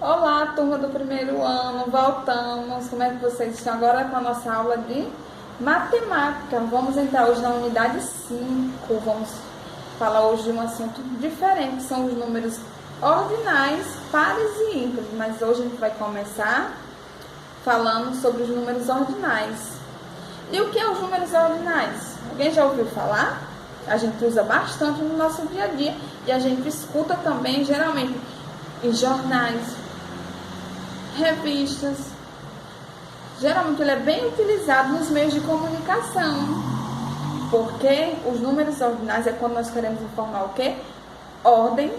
Olá, turma do primeiro ano, voltamos. Como é que vocês estão agora com a nossa aula de matemática? Vamos entrar hoje na unidade 5. Vamos falar hoje de um assunto diferente, que são os números ordinais, pares e ímpares. Mas hoje a gente vai começar falando sobre os números ordinais. E o que é os números ordinais? Alguém já ouviu falar? A gente usa bastante no nosso dia a dia e a gente escuta também, geralmente, em jornais, revistas. Geralmente ele é bem utilizado nos meios de comunicação, porque os números ordinais é quando nós queremos informar o quê? Ordem,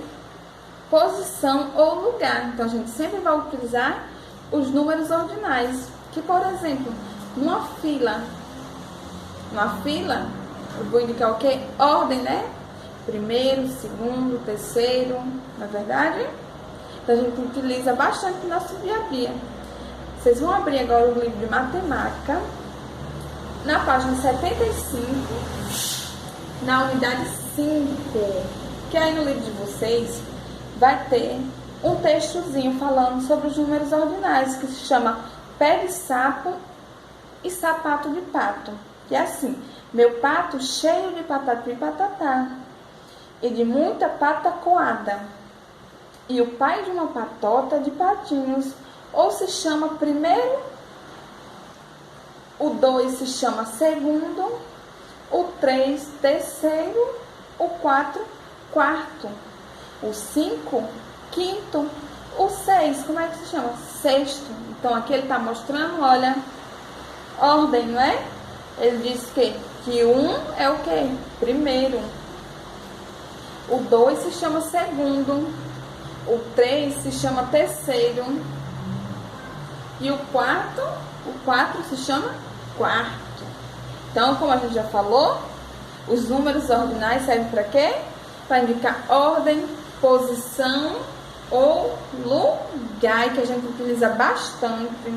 posição ou lugar. Então a gente sempre vai utilizar os números ordinais, que por exemplo, numa fila, eu vou indicar o quê? Ordem, né? Primeiro, segundo, terceiro, não é verdade? Então a gente utiliza bastante no nosso dia a dia. Vocês vão abrir agora o livro de matemática, na página 75, na unidade 5, que aí no livro de vocês vai ter um textozinho falando sobre os números ordinais, que se chama pé de sapo e sapato de pato. Que é assim: meu pato cheio de patati e patatá, e de muita pata coada, e o pai de uma patota de patinhos, ou se chama primeiro, o 2 se chama segundo, o 3 terceiro, o 4 quarto, o 5 quinto, o 6, como é que se chama? Sexto. Então aqui ele está mostrando, olha, ordem, não é? Ele diz que um é o quê? Primeiro. O 2 se chama segundo. O 3 se chama terceiro. E o 4 se chama quarto. Então, como a gente já falou, os números ordinais servem para quê? Para indicar ordem, posição ou lugar, que a gente utiliza bastante.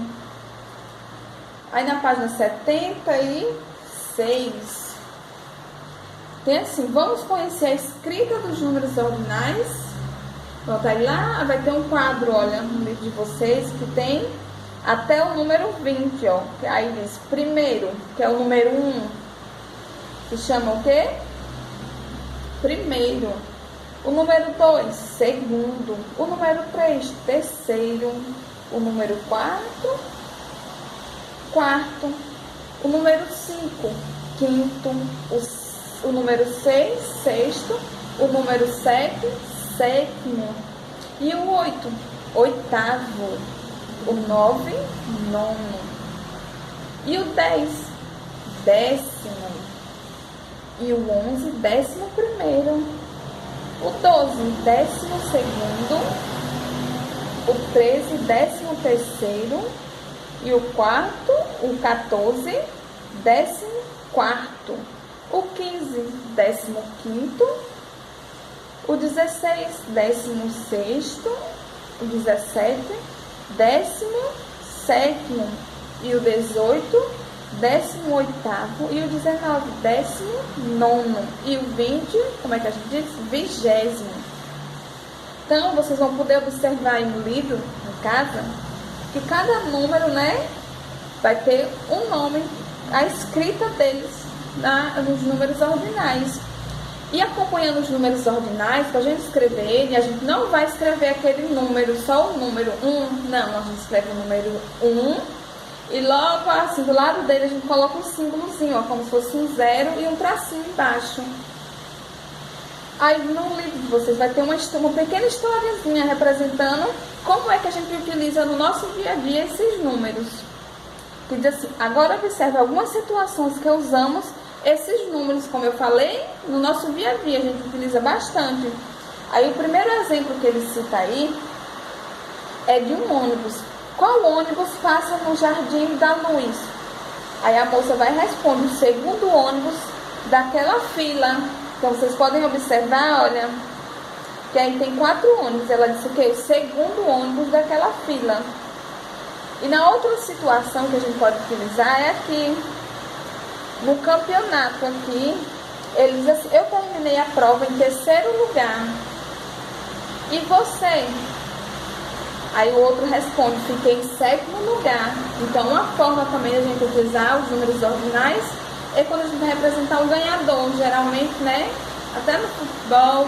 Aí na página 76, tem assim: vamos conhecer a escrita dos números ordinais. Pronto, aí lá vai ter um quadro, olha, no livro de vocês, que tem até o número 20, ó. Aí diz primeiro, que é o número 1, se chama o quê? Primeiro. O número 2, segundo. O número 3, terceiro. O número 4, quarto. O número 5, quinto. O número 6, sexto. O número 7, sétimo. E o 8, oitavo. O 9, nono. E o 10, décimo. E o 11, décimo primeiro. O 12, décimo segundo. O 13, décimo terceiro. E o 14, décimo quarto. O 15, décimo quinto. O 16, décimo sexto. O 17, décimo sétimo. E o 18, décimo oitavo. E o 19, décimo nono. E o 20, como é que a gente diz? Vigésimo. Então, vocês vão poder observar aí no livro, em casa, que cada número, né, vai ter um nome, a escrita deles nos números ordinais. E acompanhando os números ordinais, para a gente escrever ele, a gente não vai escrever aquele número, só o número 1, não, a gente escreve o número 1 e logo assim, do lado dele a gente coloca um símbolozinho, ó, como se fosse um 0 e um tracinho embaixo. Aí no livro de vocês vai ter uma pequena historiazinha representando como é que a gente utiliza no nosso dia a dia esses números. Que diz assim: agora observe algumas situações que usamos esses números, como eu falei, no nosso dia a dia, a gente utiliza bastante. Aí o primeiro exemplo que ele cita aí é de um ônibus. Qual ônibus passa no Jardim da Luz? Aí a moça vai responder: o segundo ônibus daquela fila. Então vocês podem observar, olha, que aí tem 4 ônibus. Ela disse o quê? O segundo ônibus daquela fila. E na outra situação que a gente pode utilizar é aqui. No campeonato aqui, ele diz assim: eu terminei a prova em terceiro lugar. E você? Aí o outro responde, fiquei em sétimo lugar. Então, uma forma também de a gente utilizar os números ordinais é quando a gente vai representar o ganhador. Geralmente, né? Até no futebol,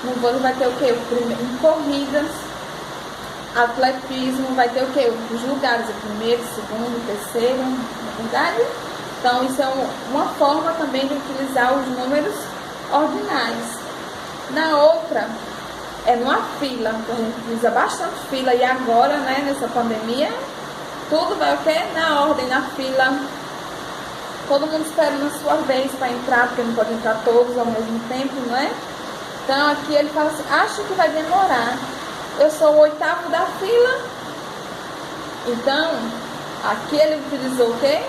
no vôlei vai ter o quê? Em corridas, atletismo vai ter o quê? Os lugares, o primeiro, segundo, terceiro, na verdade. Então, isso é uma forma também de utilizar os números ordinais. Na outra, é numa fila, que a gente utiliza bastante fila, e agora, né, nessa pandemia, tudo vai o quê? Na ordem, na fila. Todo mundo esperando a sua vez para entrar, porque não pode entrar todos ao mesmo tempo, não é? Então, aqui ele fala assim, acho que vai demorar. Eu sou o oitavo da fila. Então, aqui ele utilizou o quê?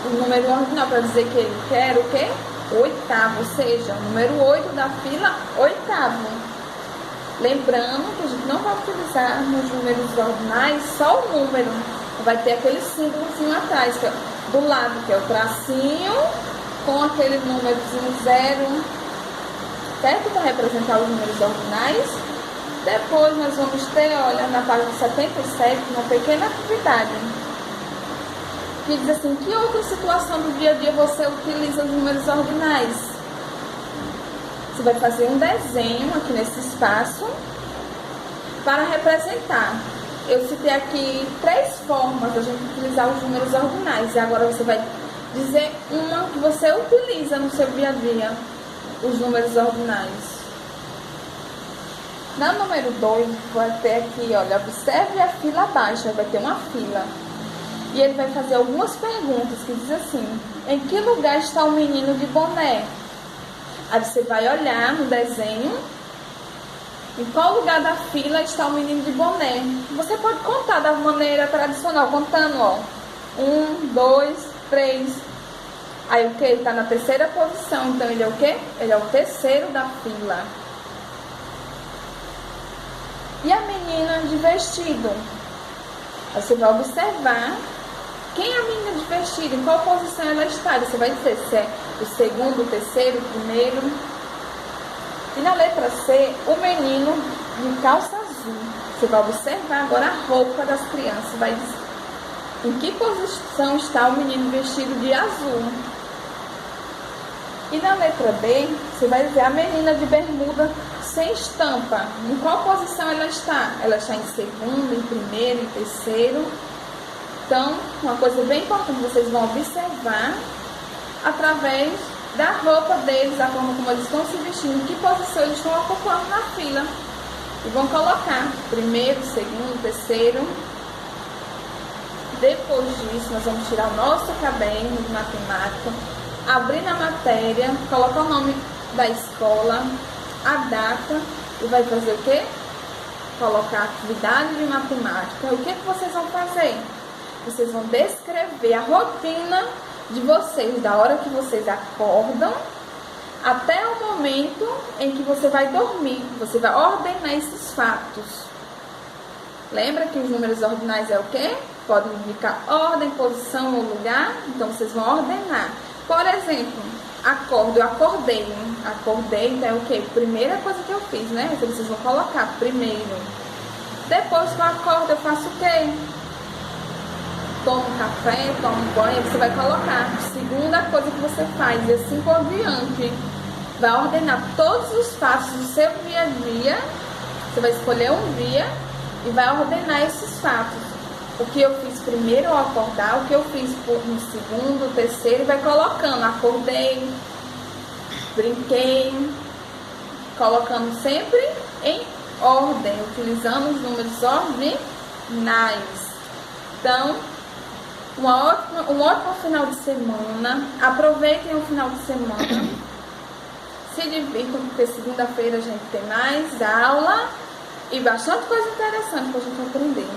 O número ordinal para dizer que ele quer o quê? O oitavo, ou seja, o número 8 da fila, oitavo. Lembrando que a gente não vai utilizar nos números ordinais só o número. Vai ter aquele símbolozinho atrás, que é do lado, que é o tracinho, com aquele númerozinho 0, certo? Para representar os números ordinais. Depois nós vamos ter, olha, na página 77, uma pequena atividade. Que diz assim, que outra situação do dia a dia você utiliza os números ordinais? Você vai fazer um desenho aqui nesse espaço para representar. Eu citei aqui 3 formas da gente utilizar os números ordinais. E agora você vai dizer uma que você utiliza no seu dia a dia, os números ordinais. Na número 2, vai ter aqui, olha, observe a fila abaixo, vai ter uma fila. E ele vai fazer algumas perguntas que diz assim, em que lugar está o menino de boné? Aí você vai olhar no desenho, em qual lugar da fila está o menino de boné. Você pode contar da maneira tradicional, contando, ó, 1, 2, 3. Aí o que? Ele está na terceira posição, então ele é o quê? Ele é o terceiro da fila. E a menina de vestido? Aí você vai observar quem é a menina de vestido, em qual posição ela está. Você vai dizer se é o segundo, o terceiro, o primeiro. E na letra C, o menino de calça azul. Você vai observar agora a roupa das crianças. Vai dizer em que posição está o menino vestido de azul. E na letra D, você vai dizer a menina de bermuda sem estampa. Em qual posição ela está? Ela está em segundo, em primeiro, em terceiro. Então, uma coisa bem importante, vocês vão observar através da roupa deles, a forma como eles estão se vestindo, em que posição eles estão ocupando na fila. E vão colocar primeiro, segundo, terceiro. Depois disso, nós vamos tirar o nosso caderno de matemática, abrir na matéria, colocar o nome da escola, a data, e vai fazer o quê? Colocar a atividade de matemática. O que vocês vão fazer? Vocês vão descrever a rotina de vocês, da hora que vocês acordam até o momento em que você vai dormir. Você vai ordenar esses fatos. Lembra que os números ordinais é o quê? Podem indicar ordem, posição ou lugar. Então, vocês vão ordenar. Por exemplo, acordo, eu acordei. Acordei, então é o quê? Primeira coisa que eu fiz, né? Então, vocês vão colocar primeiro. Depois que eu acordo, eu faço o quê? Toma um café, toma um banho, você vai colocar segunda coisa que você faz, e assim por diante. Vai ordenar todos os fatos do seu dia a dia. Você vai escolher um dia e vai ordenar esses fatos. O que eu fiz primeiro ao acordar, o que eu fiz no segundo, terceiro, e vai colocando. Acordei, brinquei, colocando sempre em ordem, utilizando os números ordinais. Então, um ótimo final de semana. Aproveitem o final de semana. Se divirtam, porque segunda-feira a gente tem mais aula e bastante coisa interessante para a gente aprender.